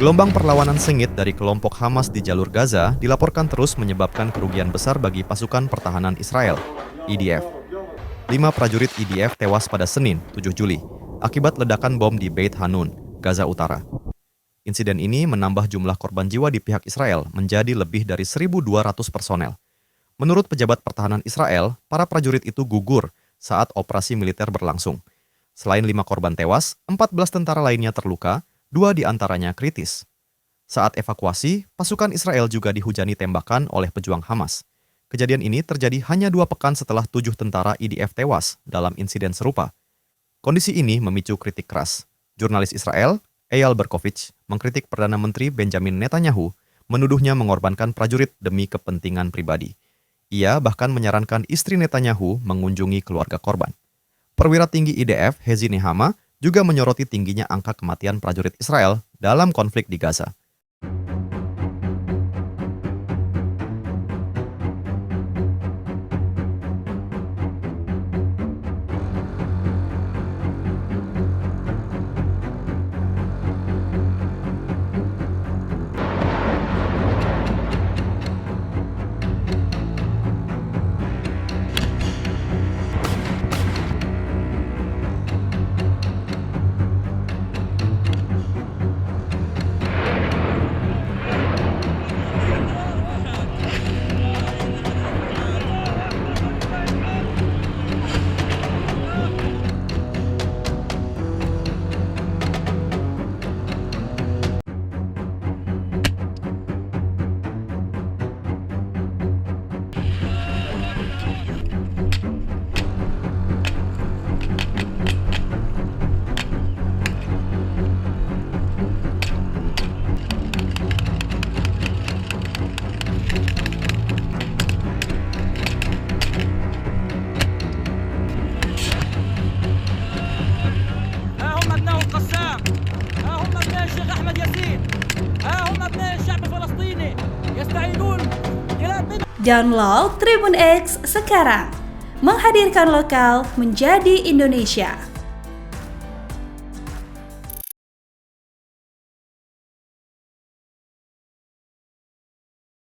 Gelombang perlawanan sengit dari kelompok Hamas di jalur Gaza dilaporkan terus menyebabkan kerugian besar bagi pasukan pertahanan Israel, IDF. 5 prajurit IDF tewas pada Senin, 7 Juli, akibat ledakan bom di Beit Hanun, Gaza Utara. Insiden ini menambah jumlah korban jiwa di pihak Israel menjadi lebih dari 1.200 personel. Menurut pejabat pertahanan Israel, para prajurit itu gugur saat operasi militer berlangsung. Selain 5 korban tewas, 14 tentara lainnya terluka, 2 di antaranya kritis. Saat evakuasi, pasukan Israel juga dihujani tembakan oleh pejuang Hamas. Kejadian ini terjadi hanya 2 pekan setelah 7 tentara IDF tewas dalam insiden serupa. Kondisi ini memicu kritik keras. Jurnalis Israel, Eyal Berkovich, mengkritik Perdana Menteri Benjamin Netanyahu, menuduhnya mengorbankan prajurit demi kepentingan pribadi. Ia bahkan menyarankan istri Netanyahu mengunjungi keluarga korban. Perwira tinggi IDF, Hezi Nehama, juga menyoroti tingginya angka kematian prajurit Israel dalam konflik di Gaza. Download Tribun X sekarang, menghadirkan lokal menjadi Indonesia.